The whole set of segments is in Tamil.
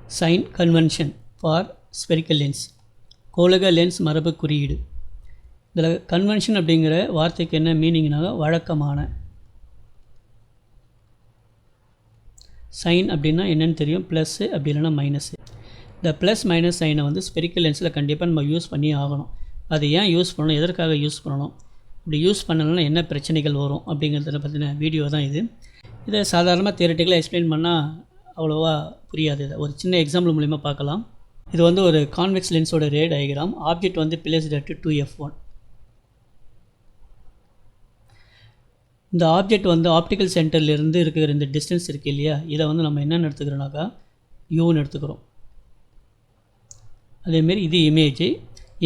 Sign convention for spherical lens. கோளக லென்ஸ் மரபு குறியீடு. இதில் கன்வென்ஷன் அப்படிங்கிற வார்த்தைக்கு என்ன மீனிங்னாக வழக்கமான. சைன் அப்படின்னா என்னென்னு தெரியும், ப்ளஸ்ஸு அப்படி இல்லைன்னா மைனஸு. இந்த ப்ளஸ் மைனஸ் சைனை வந்து ஸ்பெரிக்கல் லென்ஸில் கண்டிப்பாக நம்ம யூஸ் பண்ணி ஆகணும். அது ஏன் யூஸ் பண்ணணும், எதற்காக யூஸ் பண்ணணும், இப்படி யூஸ் பண்ணணும்னா என்ன பிரச்சனைகள் வரும் அப்படிங்கிறத பற்றின வீடியோ தான் இது. இதை சாதாரணமாக தியரட்டிக்கலாக எக்ஸ்பிளைன் பண்ணால் அவ்வளோவா புரியாது. ஒரு சின்ன எக்ஸாம்பிள் மூலிமா பார்க்கலாம். இது வந்து ஒரு கான்வெக்ஸ் லென்ஸோட ரே டயக்ராம். ஆப்ஜெக்ட் வந்து பிளேஸ்ட் அட் 2f1. இந்த ஆப்ஜெக்ட் வந்து ஆப்டிக்கல் சென்டர்லேருந்து இருக்கிற இந்த டிஸ்டன்ஸ் இருக்குது இல்லையா, இதை வந்து நம்ம என்னென்னு எடுத்துக்கிறோம்னாக்கா யூன்னு எடுத்துக்கிறோம். அதேமாரி இது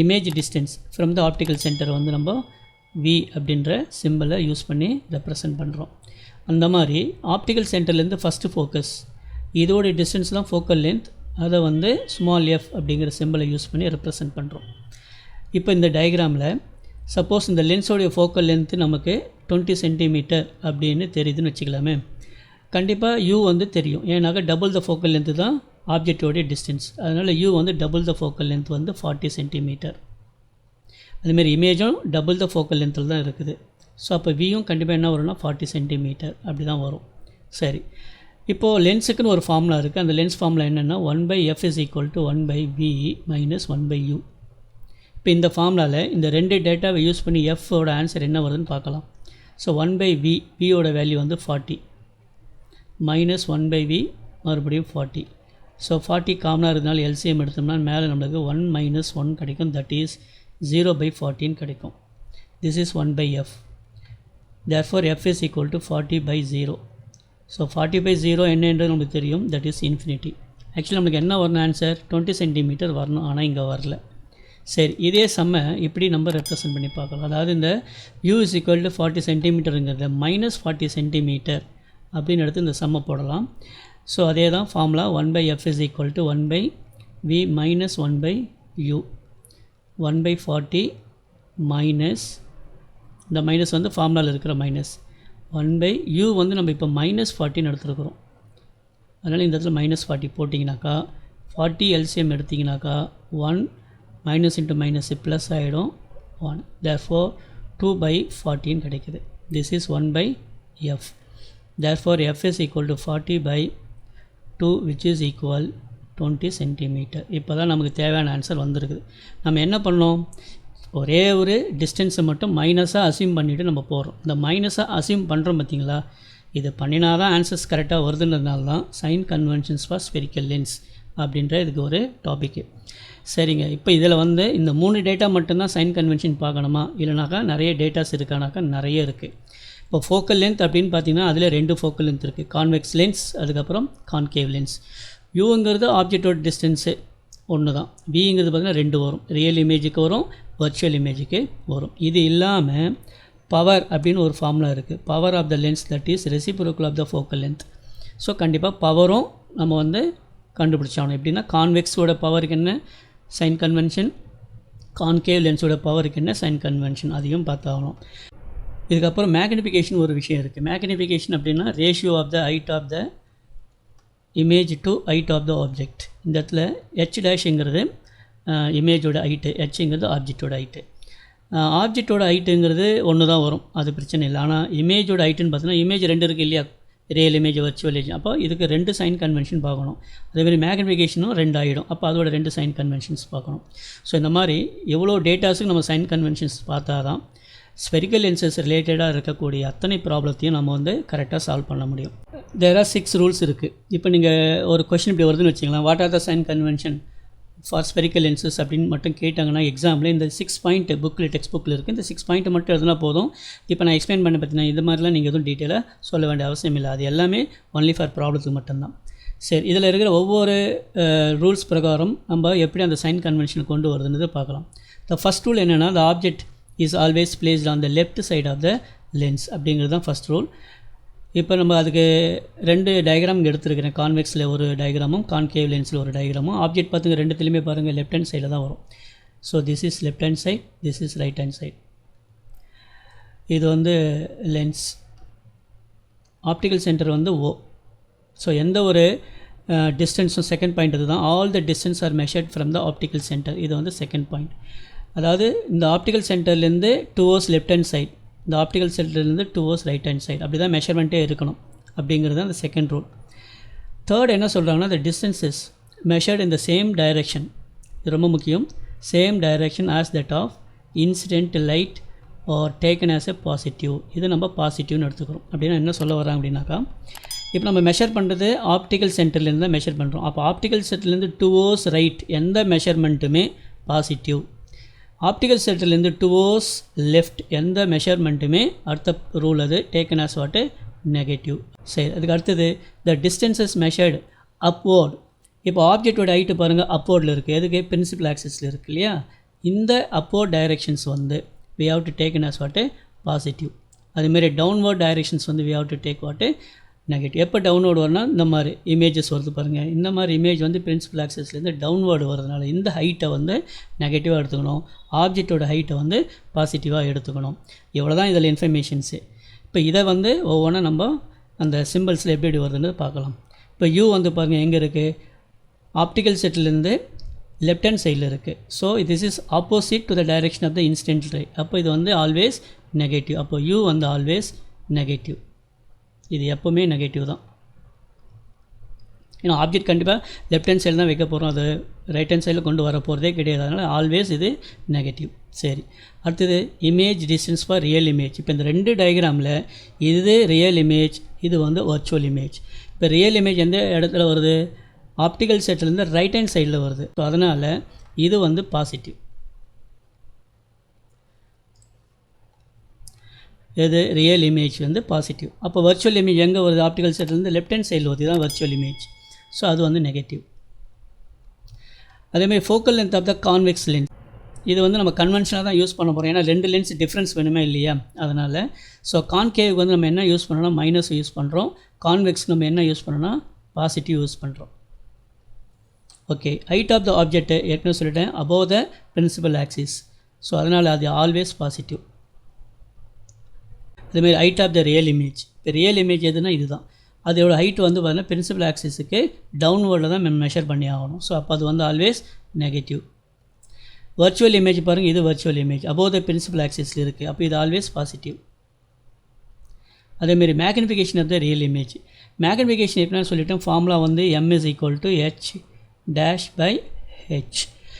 image distance from the optical சென்டரை வந்து நம்ம வி அப்படின்ற சிம்பிளை யூஸ் பண்ணி ரெப்ரசன்ட் பண்ணுறோம். அந்த மாதிரி ஆப்டிக்கல் சென்டர்லேருந்து ஃபஸ்ட்டு ஃபோக்கஸ், இதோடைய டிஸ்டன்ஸ் தான் ஃபோக்கல் லென்த், அதை வந்து ஸ்மால் எஃப் அப்படிங்கிற சிம்பிளை யூஸ் பண்ணி ரெப்ரசன்ட் பண்ணுறோம். இப்போ இந்த டயக்ராமில் சப்போஸ் இந்த லென்ஸோடைய ஃபோக்கல் லென்த்து நமக்கு 20 சென்டிமீட்டர் அப்படின்னு தெரியுதுன்னு வச்சுக்கலாமே. கண்டிப்பாக யூ வந்து தெரியும், ஏன்னாக்கா டபுள் த ஃபோக்கல் லென்த்து தான் ஆப்ஜெக்டோடைய டிஸ்டன்ஸ். அதனால் யூ வந்து டபுள் த ஃபோக்கல் லென்த் வந்து 40 சென்டிமீட்டர். அதுமாரி இமேஜும் டபுள் த ஃபோக்கல் லென்த்தில் தான் இருக்குது. ஸோ அப்போ வியும் கண்டிப்பாக என்ன வரும்னா 40 சென்டிமீட்டர் அப்படி தான் வரும். சரி, இப்போது லென்ஸுக்குன்னு ஒரு ஃபார்முலா இருக்குது. அந்த லென்ஸ் ஃபார்முலா என்னென்னா 1/f = 1/v - 1/u. இப்போ இந்த ஃபார்முலாவில் இந்த ரெண்டு டேட்டாவை யூஸ் பண்ணி எஃப்போட ஆன்சர் என்ன வருதுன்னு பார்க்கலாம். ஸோ 1/v, வியோட வேல்யூ வந்து 40 - 1/v மறுபடியும் 40. ஸோ 40 காமனாக இருந்தாலும் எல்சிஎம் எடுத்தோம்னா மேலே நம்மளுக்கு 1 - 1 கிடைக்கும். தட் இஸ் 0/14 கிடைக்கும். This is 1/f. therefore f is equal to 40/0. So 40/0 என்னன்றது நமக்கு தெரியும், தட் இஸ் இன்ஃபினிட்டி. ஆக்சுவலி நமக்கு என்ன வரணும் ஆன்சர், 20 சென்டிமீட்டர் வரணும், ஆனால் இங்கே வரல. சரி, இதே சம்மை இப்படி நம்ம ரெப்ரசன்ட் பண்ணி பார்க்கலாம். அதாவது இந்த u is equal to 40 சென்டிமீட்டருங்கிறத -40 centimetre அப்படின்னு எடுத்து இந்த சம்மை போடலாம். ஸோ அதே தான் formula 1/f is equal to 1/v - 1/u. 1/40 minus இந்த மைனஸ் வந்து ஃபார்முலாவில் இருக்கிற மைனஸ் 1/u வந்து நம்ம இப்போ -40 எடுத்துருக்குறோம். அதனால் இந்த இடத்துல -40 போட்டிங்கனாக்கா 40 எல்சிஎம் எடுத்திங்கனாக்கா 1 மைனஸ் இன்ட்டு மைனஸ் ப்ளஸ் ஆகிடும் 1. therefore 2/14 கிடைக்குது. This is 1/f. therefore f is equal to 40/2 which is equal 20 centimetre. இப்போ தான் நமக்கு தேவையான ஆன்சர் வந்திருக்குது. நம்ம என்ன பண்ணோம், ஒரே ஒரு டிஸ்டன்ஸை மட்டும் மைனஸாக அசியூம் பண்ணிவிட்டு நம்ம போடுறோம். இந்த மைனஸாக அசியூம் பண்ணுறோம் பார்த்திங்களா, இது பண்ணினா தான் ஆன்சர்ஸ் கரெக்டாக வருதுன்றதுனால தான் sign conventions for spherical lens அப்படின்ற இதுக்கு ஒரு டாப்பிக்கு. சரிங்க, இப்போ இதில் வந்து இந்த 3 டேட்டா மட்டும்தான் சைன் கன்வென்ஷன் பார்க்கணுமா, இல்லைனாக்கா நிறைய டேட்டாஸ் இருக்கானாக்கா நிறைய இருக்குது. இப்போ ஃபோக்கல் லென்த் அப்படின்னு பார்த்தீங்கன்னா அதில் 2 ஃபோக்கல் லென்த் இருக்குது, கான்வெக்ஸ் லென்ஸ் அதுக்கப்புறம் கான்கேவ் லென்ஸ். யூங்கிறது ஆப்ஜெக்டோட டிஸ்டன்ஸு ஒன்று தான், விங்கிறது பார்த்திங்கன்னா 2 வரும், ரியல் இமேஜுக்கு வரும், வர்ச்சுவல் இமேஜுக்கு வரும். இது இல்லாமல் பவர் அப்படின்னு ஒரு ஃபார்முலா இருக்குது, power of the lens that is reciprocal of the focal length. So கண்டிப்பாக பவரும் நம்ம வந்து கண்டுபிடிச்சாகணும். எப்படின்னா கான்வெக்ஸோட பவருக்கு என்ன சைன் கன்வென்ஷன், கான்கேவ் லென்ஸோட பவருக்கு என்ன சைன் கன்வென்ஷன், அதையும் பார்த்தாகணும். இதுக்கப்புறம் மேக்னிஃபிகேஷன் ஒரு விஷயம் இருக்குது. மேக்னிஃபிகேஷன் அப்படின்னா ratio of the height of the image to height of the object. இந்த இடத்துல h' இமேஜோட ஹைட்டு, ஹெச்ங்கிறது ஆப்ஜெக்டோட ஹைட்டு. ஆப்ஜெக்டோட ஹைட்டுங்கிறது ஒன்று தான் வரும், அது பிரச்சனை இல்லை. ஆனால் இமேஜோட ஹைட்டுன்னு பார்த்தீங்கன்னா இமேஜ் 2 இருக்குது இல்லையா, ரியல் இமேஜ் வர்ச்சுவல் இமேஜ். அப்போ இதுக்கு 2 சைன் கன்வென்ஷன் பார்க்கணும். அதேமாதிரி மேக்னிஃபிகேஷனும் 2 ஆகிடும். அப்போ அதோட 2 சைன் கன்வென்ஷன்ஸ் பார்க்கணும். ஸோ இந்த மாதிரி எவ்வளோ டேட்டாஸுக்கு நம்ம சைன் கன்வென்ஷன்ஸ் பார்த்தா தான் ஸ்பெரிக்கல் லென்சஸ் ரிலேட்டடாக இருக்கக்கூடிய அத்தனை ப்ராப்ளத்தையும் நம்ம வந்து கரெக்டாக சால்வ் பண்ண முடியும். தேர் ஆர் 6 ரூல்ஸ் இருக்குது. இப்போ நீங்கள் ஒரு கொஷின் இப்படி வருதுன்னு வச்சுக்கலாம், what are the sign convention for spherical lenses அப்படின்னு மட்டும் கேட்டாங்கன்னா எக்ஸாம்பிள் இந்த 6 பாயிண்ட் புக்கில் டெக்ஸ்ட் புக்கில் இருக்குது, இந்த 6 பாயிண்ட் மட்டும் எழுதுனா போதும். இப்போ நான் எக்ஸ்பிளைன் பண்ண பார்த்தீங்கன்னா இது மாதிரிலாம் நீங்கள் எதுவும் டீட்டெயிலாக சொல்ல வேண்டிய அவசியம் இல்லை, அது எல்லாமே ஒன்லி ஃபார் ப்ராப்ளத்துக்கு மட்டும்தான். சரி, இதில் இருக்கிற ஒவ்வொரு ரூல்ஸ் பிரகாரம் நம்ம எப்படி அந்த சைன் கன்வென்ஷன் கொண்டு வருதுன்னு பார்க்கலாம். த ஃபஸ்ட் ரூல் என்னென்னா, the object is always placed on the left side of the lens அப்படிங்கிறது தான் ஃபஸ்ட் ரூல். இப்போ நம்ம அதுக்கு 2 டயக்ராம் இங்கே எடுத்துருக்கிறேன், கான்வெக்ஸில் ஒரு டயக்ராமும் கான்கேவ் லென்ஸில் ஒரு டயக்ராமும். ஆப்ஜெக்ட் பார்த்துங்க ரெண்டுத்துலேயுமே பாருங்கள் லெஃப்ட் ஹேண்ட் சைடில் தான் வரும். So this is left hand side, this is right hand side. இது வந்து லென்ஸ், ஆப்டிக்கல் சென்டர் வந்து O. ஸோ எந்த ஒரு டிஸ்டன்ஸும் செகண்ட் பாயிண்ட் இதுதான். All the distance are measured from the optical centre. இது வந்து செகண்ட் பாயிண்ட். அதாவது இந்த ஆப்டிக்கல் சென்டர்லேருந்து டுவோர்ஸ் லெஃப்ட் ஹேண்ட் சைட், இந்த ஆப்டிக்கல் சென்டர்லேருந்து டுவோர்ஸ் ரைட் ஹேண்ட் சைட், அப்படி தான் மெஷர்மெண்ட்டே இருக்கணும் அப்படிங்கிறது அந்த செகண்ட் ரூல். தேர்ட் என்ன சொல்கிறாங்கன்னா, the distances measured in the same direction. இது ரொம்ப முக்கியம். Same direction as that of incident light are taken as a positive. இது நம்ம பாசிட்டிவ்னு எடுத்துக்கிறோம். அப்படின்னா என்ன சொல்ல வராங்க அப்படின்னாக்கா, இப்போ நம்ம மெஷர் பண்ணுறது ஆப்டிக்கல் சென்டர்லேருந்து தான் மெஷர் பண்ணுறோம். அப்போ ஆப்டிக்கல் சென்டர்லேருந்து டுவோர்ஸ் ரைட் எந்த மெஷர்மெண்ட்டுமே பாசிட்டிவ். ஆப்டிக்கல் சென்டர்லேருந்து டுவோர்ஸ் லெஃப்ட் எந்த மெஷர்மெண்ட்டுமே அடுத்த ரூல் அது டேக்கன் ஆஸ் வாட்டு நெகட்டிவ். சரி, அதுக்கு அடுத்தது த டிஸ்டன்சஸ் மெஷர்டு அப்வோர்ட். இப்போ ஆப்ஜெக்டோட ஹைட்டு பாருங்கள் அப்வோர்டில் இருக்குது. எதுக்கு? பிரின்சிபல் ஆக்சிஸில் இருக்குது இல்லையா? இந்த அப்வோர்ட் டைரெக்ஷன்ஸ் வந்து we have to take as what positive. அதுமாரி டவுன்வர்ட் டைரெக்ஷன்ஸ் வந்து we have to take what negative. எப்போ டவுன்வர்டு வரனா இந்த மாதிரி இமேஜஸ் வருது பாருங்கள். இந்த மாதிரி இமேஜ் வந்து பிரின்சிபல் ஆக்சிஸ்லேருந்து டவுன்வர்டு வரதுனால இந்த ஹைட்டை வந்து நெகட்டிவாக எடுத்துக்கணும், ஆப்ஜெக்டோட ஹைட்டை வந்து பாசிட்டிவாக எடுத்துக்கணும். இவ்வளோ தான் இதில் இன்ஃபர்மேஷன்ஸு. இப்போ இதை வந்து ஒவ்வொன்றா நம்ம அந்த சிம்பிள்ஸில் எப்படி வருதுன்னு பார்க்கலாம். இப்போ யூ வந்து பாருங்கள் எங்கே இருக்குது? ஆப்டிக்கல் செட்டிலேருந்து லெஃப்ட் ஹேண்ட் சைடில் இருக்குது. So this is opposite to the direction of the incident ray. அப்போ இது வந்து ஆல்வேஸ் நெகட்டிவ். அப்போ யூ வந்து ஆல்வேஸ் நெகட்டிவ். இது எப்போவுமே நெகட்டிவ் தான். ஏன்னா ஆப்ஜெக்ட் கண்டிப்பாக லெஃப்ட் ஹேண்ட் சைடில் தான் வைக்க போகிறோம், அது ரைட் ஹேண்ட் சைடில் கொண்டு வர போகிறதே கிடையாது. அதனால் ஆல்வேஸ் இது நெகட்டிவ். சரி, அடுத்தது image distance for real image. இப்போ இந்த ரெண்டு டயக்ராமில் இது ரியல் இமேஜ், இது வந்து வர்ச்சுவல் இமேஜ். இப்போ ரியல் இமேஜ் எந்த இடத்துல வருது? ஆப்டிக்கல் செட்லேருந்து ரைட் ஹேண்ட் சைடில் வருது. ஸோ அதனால் இது வந்து பாசிட்டிவ். இது ரியல் இமேஜ் வந்து பாசிட்டிவ். அப்போ வர்ச்சுவல் இமேஜ் எங்கே வருது? ஆப்டிக்கல் செட்லேருந்து லெஃப்ட் ஹேண்ட் சைடில் வருது. இதுதான் வர்ச்சுவல் இமேஜ். ஸோ அது வந்து நெகட்டிவ். அதேமாதிரி focal length of the convex lens. இது வந்து நம்ம கன்வென்ஷனாக தான் யூஸ் பண்ண போகிறோம். ஏன்னா ரெண்டு லென்ஸ் டிஃப்ரென்ஸ் வேணுமே இல்லையா? அதனால் ஸோ கான்கேவுக்கு வந்து நம்ம என்ன யூஸ் பண்ணோம்னா மைனஸ் யூஸ் பண்ணுறோம், கான்வெக்ஸ்க்கு நம்ம என்ன யூஸ் பண்ணோம்னா பாசிட்டிவ் யூஸ் பண்ணுறோம். Okay, height of the object ஏற்கனவே சொல்லிட்டேன் above the principal axis. So அதனால் அது ஆல்வேஸ் பாசிட்டிவ். அதுமாரி height of the real image. இப்போ ரியல் இமேஜ் எதுனா இதுதான். அதோட ஹைட் வந்து பார்த்தீங்கன்னா பிரின்சிபல் ஆக்சிஸுக்கு டவுன்வர்டில் தான் மெஷர் பண்ணி ஆகணும். ஸோ அப்போ அது வந்து ஆல்வேஸ் நெகட்டிவ். வர்ச்சுவல் இமேஜ் பாருங்கள், இது virtual image above the principal ஆக்சிஸில் இருக்குது. அப்போ இது ஆல்வேஸ் பாசிட்டிவ். அதேமாரி magnification of the real image. Magnification எப்படின்னு சொல்லிட்டோம், ஃபார்முலா வந்து m is equal to h dash by h.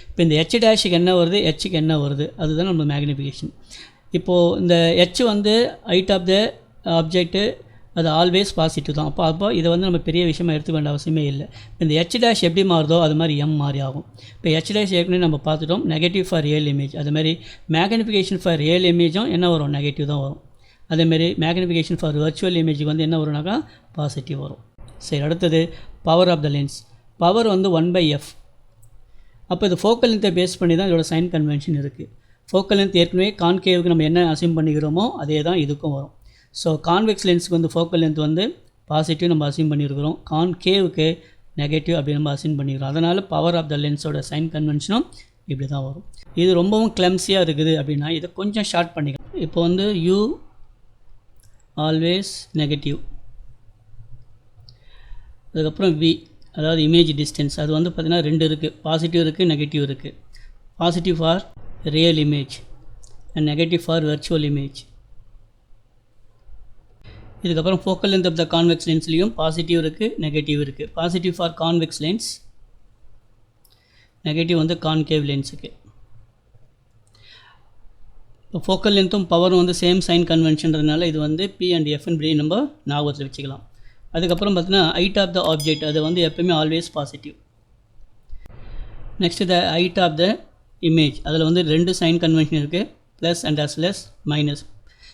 இப்போ இந்த h டேஷுக்கு என்ன வருது, ஹெச்சுக்கு என்ன வருது, அதுதான் நம்ம மேக்னிஃபிகேஷன். இப்போது இந்த h வந்து ஹைட் ஆஃப் த ஆப்ஜெக்ட்டு அது ஆல்வேஸ் பாசிட்டிவ் தான். அப்போ இதை வந்து நம்ம பெரிய விஷயமாக எடுத்துக்க வேண்டிய அவசியமே இல்லை. இப்போ இந்த h டேஷ் எப்படி மாறுதோ அது மாதிரி m மாறி ஆகும். இப்போ h டேஷ் ஏற்கனவே நம்ம பார்த்துட்டோம் நெகட்டிவ் ஃபார் ரியல் இமேஜ். அதுமாதிரி மேக்னிஃபிகேஷன் ஃபார் ரியல் இமேஜும் என்ன வரும், நெகட்டிவ் தான் வரும். அதேமாரி மேக்னிஃபிகேஷன் ஃபார் வர்ச்சுவல் இமேஜுக்கு வந்து என்ன வரும்னாக்கா பாசிட்டிவ் வரும். சரி, அடுத்தது power of the lens. Power வந்து 1/f. அப்போ இது ஃபோக்கல் லென்த்தை பேஸ் பண்ணி தான் இதோட சைன் கன்வென்ஷன் இருக்குது. ஃபோக்கல் லென்த் ஏற்கனவே கான்கேவுக்கு நம்ம என்ன அசியூம் பண்ணிக்கிறோமோ அதே தான் இதுக்கும் வரும். ஸோ கான்வெக்ஸ் லென்ஸுக்கு வந்து ஃபோக்கல் லென்த் வந்து பாசிட்டிவ் நம்ம அசியூம் பண்ணியிருக்கிறோம், கான்கேவுக்கு நெகட்டிவ் அப்படி நம்ம அசியூம் பண்ணிக்கிறோம். அதனால் பவர் ஆஃப் த லென்ஸோட சைன் கன்வென்ஷனும் இப்படி தான் வரும். இது ரொம்பவும் கிளம்ஸியாக இருக்குது அப்படின்னா இதை கொஞ்சம் ஷார்ட் பண்ணிக்கலாம். இப்போ வந்து யூ ஆல்வேஸ் நெகட்டிவ். அதுக்கப்புறம் வி அதாவது இமேஜ் டிஸ்டன்ஸ். அது வந்து பார்த்திங்கன்னா ரெண்டு இருக்குது, பாசிட்டிவ் இருக்குது நெகட்டிவ் இருக்குது. Positive for real image and negative for virtual image. இதுக்கப்புறம் focal length of the convex லென்ஸ்லேயும் பாசிட்டிவ் இருக்குது நெகட்டிவ் இருக்குது. Positive for convex lens, negative வந்து கான்கேவ் லென்ஸுக்கு. இப்போ ஃபோக்கல் லென்த்தும் பவரும் வந்து சேம் சைன் கன்வென்ஷன்றதுனால இது வந்து P and F இப்படி நம்ம ஞாபகத்தில் வச்சுக்கலாம். அதுக்கப்புறம் பார்த்தீங்கன்னா ஹைட் ஆஃப் த ஆப்ஜெக்ட் அது வந்து எப்போயுமே always positive. Next the height of the image, அதில் வந்து ரெண்டு சைன் கன்வென்ஷன் இருக்குது, plus and as well as minus.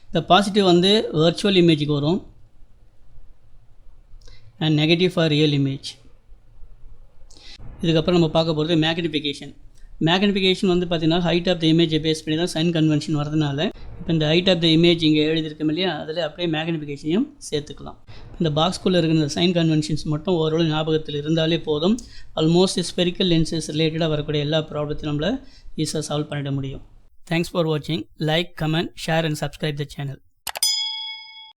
இப்போ பாசிட்டிவ் வந்து வர்ச்சுவல் இமேஜுக்கு வரும் and negative for real image. இதுக்கப்புறம் நம்ம பார்க்க போகிறது மேக்னிஃபிகேஷன். மேக்னிஃபிகேஷன் வந்து பார்த்திங்கன்னா ஹைட் ஆஃப் த இமேஜை பேஸ் பண்ணி தான் சைன் கன்வென்ஷன் வரதுனால இப்போ இந்த ஹைட் ஆஃப் த இமேஜ் இங்கே எழுதியிருக்கோம் இல்லையா, அதில் அப்படியே மேக்னிஃபிகேஷனையும் சேர்த்துக்கலாம். இந்த பாக்ஸ்குள்ளே இருக்கிற சைன் கன்வென்ஷன்ஸ் மட்டும் ஓரளவு ஞாபகத்தில் இருந்தாலே போதும். ஆல்மோஸ்ட் ஸ்பெரிக்கல் லென்சஸ் ரிலேட்டடாக வரக்கூடிய எல்லா ப்ராப்ளத்தையும் நம்மளை ஈஸியாக சால்வ் பண்ணிட முடியும். தேங்க்ஸ் ஃபார் வாட்சிங். Like, comment, share and subscribe the channel.